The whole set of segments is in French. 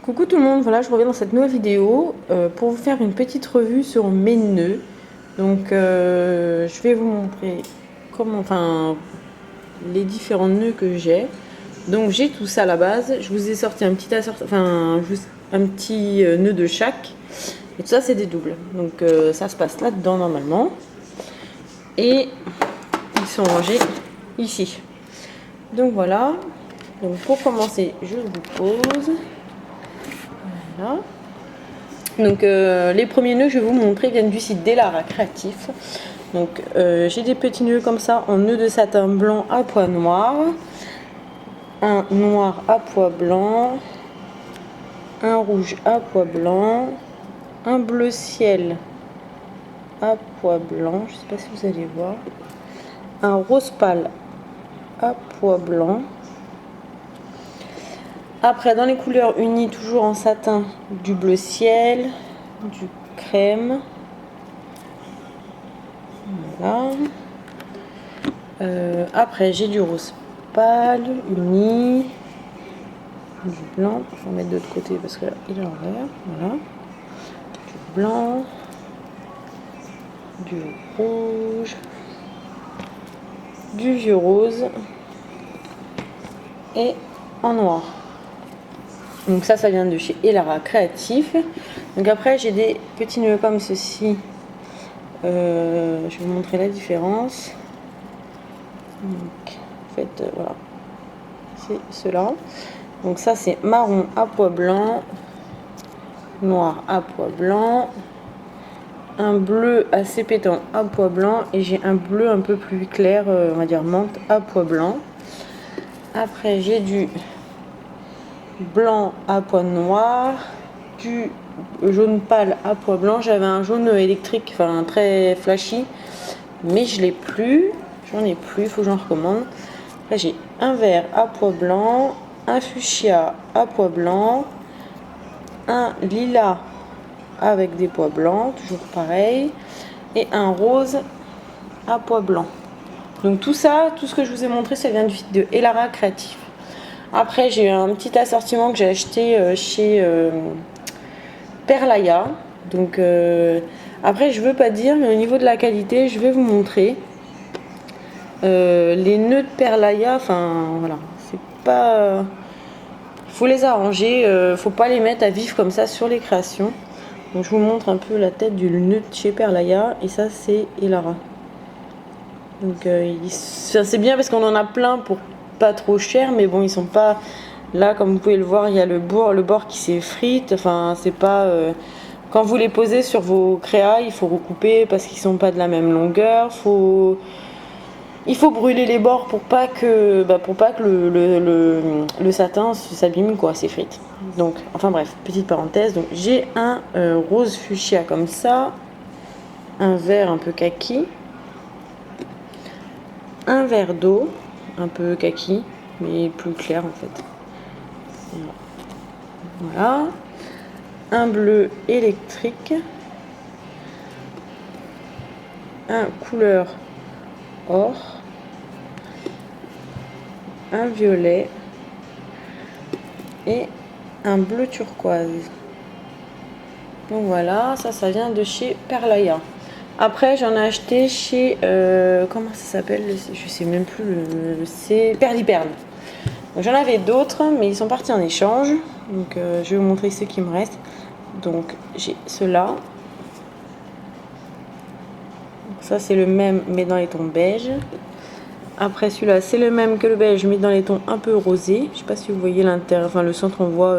Coucou tout le monde, voilà je reviens dans cette nouvelle vidéo pour vous faire une petite revue sur mes nœuds. Donc je vais vous montrer comment, les différents nœuds que j'ai. Donc j'ai tout ça à la base, je vous ai sorti un petit nœud de chaque. Et tout ça c'est des doubles, donc ça se passe là-dedans normalement. Et ils sont rangés ici. Donc voilà, donc pour commencer je vous pose. Voilà. Donc les premiers nœuds que je vais vous montrer viennent du site d'Elara Créatif. Donc j'ai des petits nœuds comme ça en nœud de satin blanc à pois noir, un noir à pois blanc, un rouge à pois blanc, un bleu ciel à pois blanc, je ne sais pas si vous allez voir, un rose pâle à pois blanc. Après, dans les couleurs unies, toujours en satin, du bleu ciel, du crème. Voilà. Après, j'ai du rose pâle, uni, du blanc. Je vais en mettre de l'autre côté parce que là, il est en vert. Voilà. Du blanc, du rouge, du vieux rose et en noir. Donc ça vient de chez Elara Créatif. Donc après j'ai des petits nœuds comme ceci. Je vais vous montrer la différence. Donc en fait voilà, c'est cela. Donc ça c'est marron à pois blanc, noir à pois blanc, un bleu assez pétant à pois blanc et j'ai un bleu un peu plus clair, on va dire menthe à pois blanc. Après j'ai du blanc à pois noir, du jaune pâle à pois blanc. J'avais un jaune électrique, enfin très flashy, mais je l'ai plus. J'en ai plus, il faut que j'en recommande. Là j'ai un vert à pois blanc, un fuchsia à pois blanc, un lilas avec des pois blancs, toujours pareil, et un rose à pois blanc. Donc tout ça, tout ce que je vous ai montré, ça vient du site de Elara Créatif. Après, j'ai un petit assortiment que j'ai acheté chez Perlaya. Donc, après, je veux pas dire, mais au niveau de la qualité, je vais vous montrer. Les nœuds de Perlaya, enfin, voilà, c'est pas. Faut les arranger, faut pas les mettre à vif comme ça sur les créations. Donc, je vous montre un peu la tête du nœud de chez Perlaya, et ça, c'est Elara. Donc, c'est bien parce qu'on en a plein pour pas trop cher, mais bon, ils sont pas là comme vous pouvez le voir. Il y a le bord qui s'effrite, enfin c'est pas quand vous les posez sur vos créas, il faut recouper parce qu'ils sont pas de la même longueur. Il faut brûler les bords pour pas que le satin s'abîme, quoi, s'effrite. Donc enfin bref, petite parenthèse. Donc j'ai un rose fuchsia comme ça, un vert un peu kaki, un vert d'eau un peu kaki mais plus clair en fait. Voilà, un bleu électrique, un couleur or, un violet et un bleu turquoise. Donc voilà, ça vient de chez Perlaya. Après j'en ai acheté chez comment ça s'appelle, je sais même plus, c'est Perliperle. J'en avais d'autres, mais ils sont partis en échange. Donc je vais vous montrer ceux qui me restent. Donc j'ai ceux-là. Ça c'est le même, mais dans les tons beige. Après celui-là, c'est le même que le beige, mais dans les tons un peu rosés. Je sais pas si vous voyez l'intérieur, enfin le centre, on voit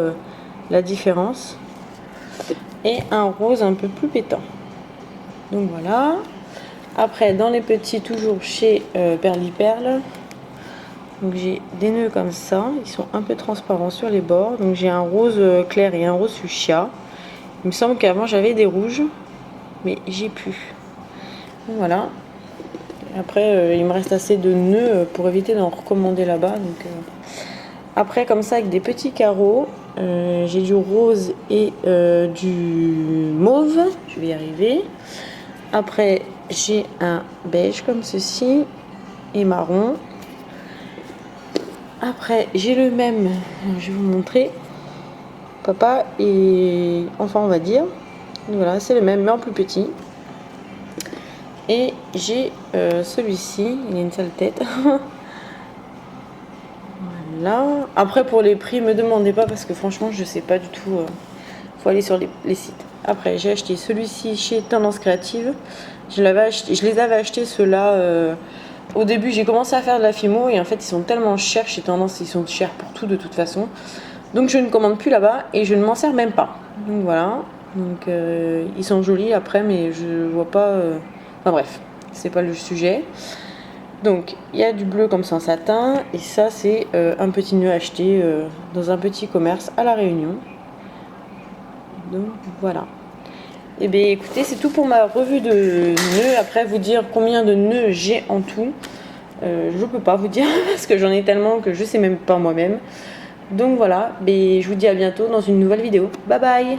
la différence. Et un rose un peu plus pétant. Donc voilà. Après, dans les petits, toujours chez Perliperle. Donc j'ai des nœuds comme ça, ils sont un peu transparents sur les bords. Donc j'ai un rose clair et un rose fuchsia. Il me semble qu'avant j'avais des rouges, mais j'ai plus. Donc voilà. Après il me reste assez de nœuds pour éviter d'en recommander là-bas. Donc après comme ça avec des petits carreaux, j'ai du rose et du mauve. Je vais y arriver. Après j'ai un beige comme ceci et marron. Après, j'ai le même, je vais vous montrer. papa et enfant, on va dire. Voilà, c'est le même mais en plus petit. Et j'ai celui-ci, il a une sale tête. Voilà. Après pour les prix, me demandez pas parce que franchement je sais pas du tout. Faut aller sur les sites. Après j'ai acheté celui-ci chez Tendance Créative. Je les avais achetés ceux-là. Au début j'ai commencé à faire de la fimo et en fait ils sont tellement chers chez Tendance, ils sont chers pour tout de toute façon. Donc je ne commande plus là-bas et je ne m'en sers même pas. Donc voilà. Donc ils sont jolis après mais je vois pas. Enfin bref, c'est pas le sujet. Donc il y a du bleu comme ça en satin et ça c'est un petit nœud acheté dans un petit commerce à La Réunion. Donc voilà. Et bien écoutez, c'est tout pour ma revue de nœuds. Après vous dire combien de nœuds j'ai en tout, je peux pas vous dire parce que j'en ai tellement que je sais même pas moi-même. Donc voilà, je vous dis à bientôt dans une nouvelle vidéo. Bye bye.